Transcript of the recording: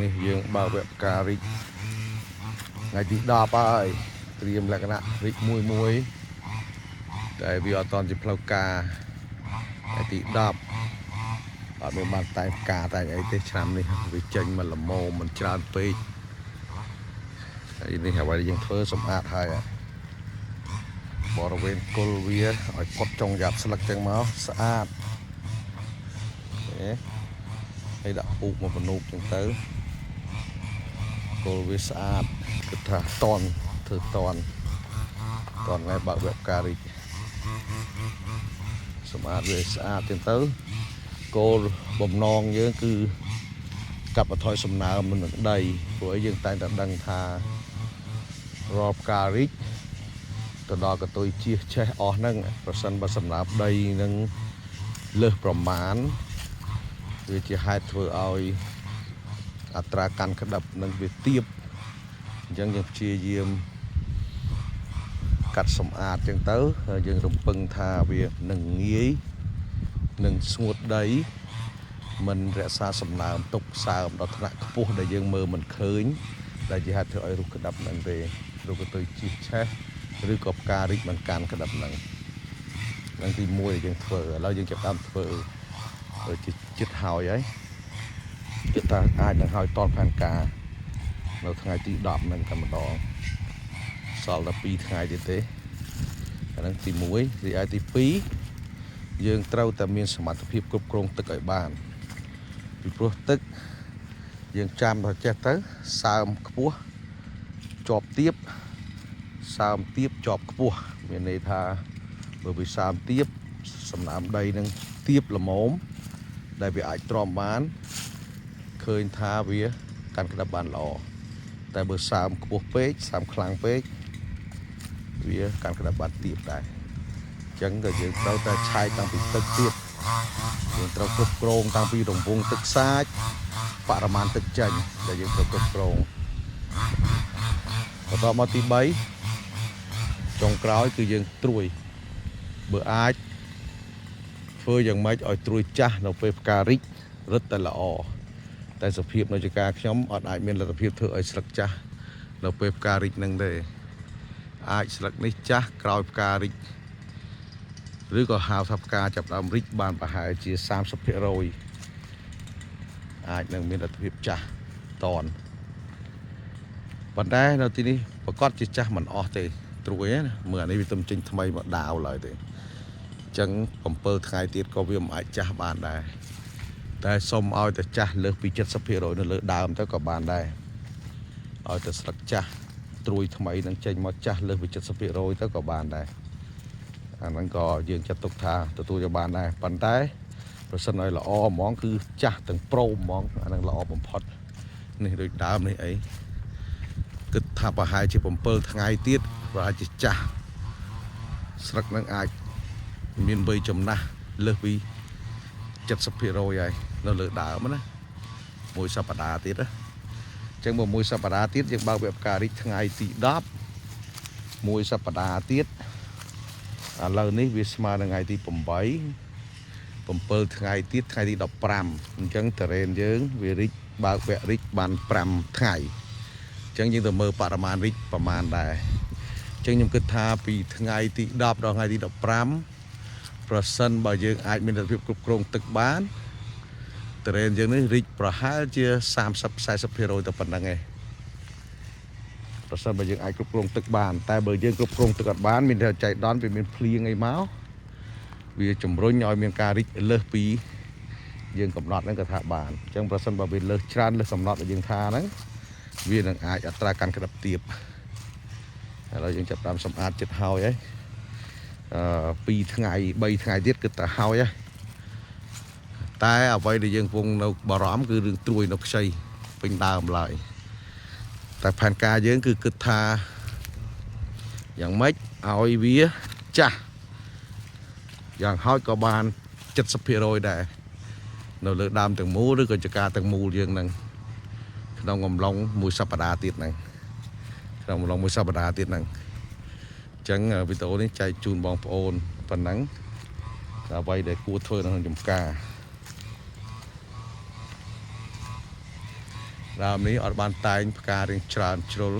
នេះយើងបើកវគ្គការរីកថ្ងៃទី10ហើយត្រៀមលក្ខណៈរីកមួយតែវាអត់តន់ជាផ្លូវការថ្ងៃទី10អត់មានបានតែការតែអីទេឆ្នាំនេះវាចេញមកល្មមមិនច្រើនពេកហើយនេះអ្វីយើងធ្វើសម្អាតហើយបរិវេណគល់វាឲ្យផុតចុងយ៉ាប់ស្លឹកចឹងមកស្អាតហើយដាក់ពូកមកបនូកចឹងទៅគល់វាស្អាតគិតថាតន់ធ្វើតន់ថ្ងៃបើកវគ្គការរីកសម្អាតវាស្អាតចឹងទៅគោលបំណងយើងគឺកាត់បន្ថយសំណើមនឹងដីព្រោះយើងតែងតែដឹងថារាល់ការរីកទៅដល់កតុយជៀសឆេះអស់ហ្នឹងប្រសិនបើសំណើមដីនឹងលើសប្រមាណវាជាហេតុធ្វើឲ្យអត្រាកាន់ក្តឹបនឹងវាទាបអញ្ចឹងយើងព្យាយាមកាត់សម្អាតចឹងទៅហើយយើងរំពឹងថាវានឹងងាយនឹងស្ងួតដីមិនរក្សាសំណើមទុកសើមដល់ថ្នាក់ខ្ពស់ដែលយើងមើលមិនឃើញដែលជាហេតុធ្វើឲ្យរុះក្តឹបនឹងទេរុះកតុយជិះឆេះឬក៏ផ្ការីកមិនកាន់ក្តឹបនឹងទី1ដែលយើងធ្វើឥឡូវយើងចាប់តាមធ្វើដូចជាចិត្តហើយគិតថាអាចនឹងហើយតនផែនការនៅថ្ងៃទី10នឹងតែម្ដងសល់តែ2ថ្ងៃទៀតទេអានឹងទី1រីឯទី2យើងត្រូវតែមានសមត្ថភាពគ្រប់គ្រងទឹកឲ្យបានពីព្រោះទឹកយើងចាំដល់ចេះទៅសើមខ្ពស់ជាប់ទាបសើមទាបជាប់ខ្ពស់មានន័យថាបើវាសើមទាបសំណើមដីនឹងទាបល្មមដែលវាអាចទ្រាំបានឃើញថាវាកាន់ក្តឹបបានល្អតែបើសើមខ្ពស់ពេកសើមខ្លាំងពេកវាកាន់ក្តឹបបានទាបដែរអញ្ចឹងក៏យើងត្រូវតែឆែកតាំងពីទឹកទៀតយើងត្រូវគ្រប់គ្រងតាំងពីរង្វង់ទឹកសាចបរិមាណទឹកចេញដែលយើងត្រូវគ្រប់គ្រងបន្តមកទី3ចុងក្រោយគឺយើងត្រួយបើអាចធ្វើយ៉ាងម៉េចឲ្យត្រួយចាស់នៅពេលផ្ការីករឹតតែល្អតែសភាពនៅចការខ្ញុំអត់អាចមានលទ្ធភាពធ្វើឲ្យស្លឹកចាស់នៅពេលផ្ការីកនឹងទេអាចស្លឹកនេះចាស់ក្រោយផ្ការីកឬក៏ហៅថាផ្កាចាប់ដើមរីកបានប្រហែលជា 30% អាចនឹងមានលទ្ធភាពចាស់តនប៉ុន្តែនៅទីនេះប្រកាសជាចាស់មិនអស់ទេត្រួយណាមើលអានេះវាទំចេញថ្មីមកដាវឡើយទេអញ្ចឹង7ថ្ងៃទៀតក៏វាមិនអាចចាស់បានដែរតែសុំឲ្យតែចាស់លើសពី 70% នៅលើដើមទៅក៏បានដែរឲ្យតែស្លឹកចាស់ត្រួយថ្មីនឹងចេញមកចាស់លើសពី 70% ទៅក៏បានដែរអាហ្នឹងក៏យើងចាត់ទុកថាទទួលយកបានដែរប៉ុន្តែប្រសិនឲ្យល្អហ្មងគឺចាស់ទាំងព្រមហ្មងអាហ្នឹងល្អបំផុតនេះដូចដើមនេះអីគិតថាប្រហែលជា7ថ្ងៃទៀតប្រហែលជាចាស់ស្លឹកហ្នឹងអាចមានវ័យចំណាស់លើសពី 70% ហើយនៅលើដើមណាមួយសប្តាហ៍ទៀតណាអញ្ចឹងមួយសប្តាហ៍ទៀតយើងបើកវគ្គការរីកថ្ងៃទី10មួយសប្តាហ៍ទៀតឥឡូវនេះវាស្មើនឹងថ្ងៃទី8 7ថ្ងៃទៀតថ្ងៃទី15អញ្ចឹងតរ៉េនយើងវារីកបើកវគ្គរីកបាន5ថ្ងៃអញ្ចឹងយើងទៅមើលបរិមាណរីកប្រមាណដែរអញ្ចឹងខ្ញុំគិតថាពីថ្ងៃទី10ដល់ថ្ងៃទី15ប្រសិនបើយើងអាចមានលទ្ធភាពគ្រប់គ្រងទឹកបានតរ៉េនយើងនេះរីកប្រហែលជា 30-40% ទៅប៉ុណ្្នឹងឯងប្រសិនបើយើងអាចគ្រប់គ្រងទឹកបានតែបើយើងគ្រប់គ្រងទឹកអត់បានមានតែចៃដន្យវាមានភ្លៀងអីមកវាជំរុញឲ្យមានការរីកលើសពីយើងកំណត់ហ្នឹងក៏ថាបានអញ្ចឹងប្រសិនបើវាលើសច្រើនលើសកំណត់ដែលយើងថាហ្នឹងវានឹងអាចអត្រាកាន់ក្តឹបទាបឥឡូវយើងចាប់តាមសម្អាតចិត្តហើយ2ថ្ងៃ3ថ្ងៃទៀតគឺទៅហើយតែអ្វីដែលយើងកំពុងនៅបារម្ភគឺរឿងត្រួយនៅខ្ចីពេញដើមឡើយតែផែនការយើងគឺគិតថាយ៉ាងម៉េចឲ្យវាចាស់យ៉ាងហោចក៏បាន 70% ដែរនៅលើដើមទាំងមូលឬក៏ចការទាំងមូលយើងនឹងក្នុងអំឡុងមួយសប្តាហ៍ទៀតហ្នឹងក្នុងអំឡុងមួយសប្តាហ៍ទៀតហ្នឹងអញ្ចឹងវីដេអូនេះចែកជូនបងប្អូនប៉ុណ្ណឹងអ្វីដែលគួរធ្វើនៅក្នុងចំការ ដើមនេះអត់បានតែងផ្ការៀងច្រើនជ្រុល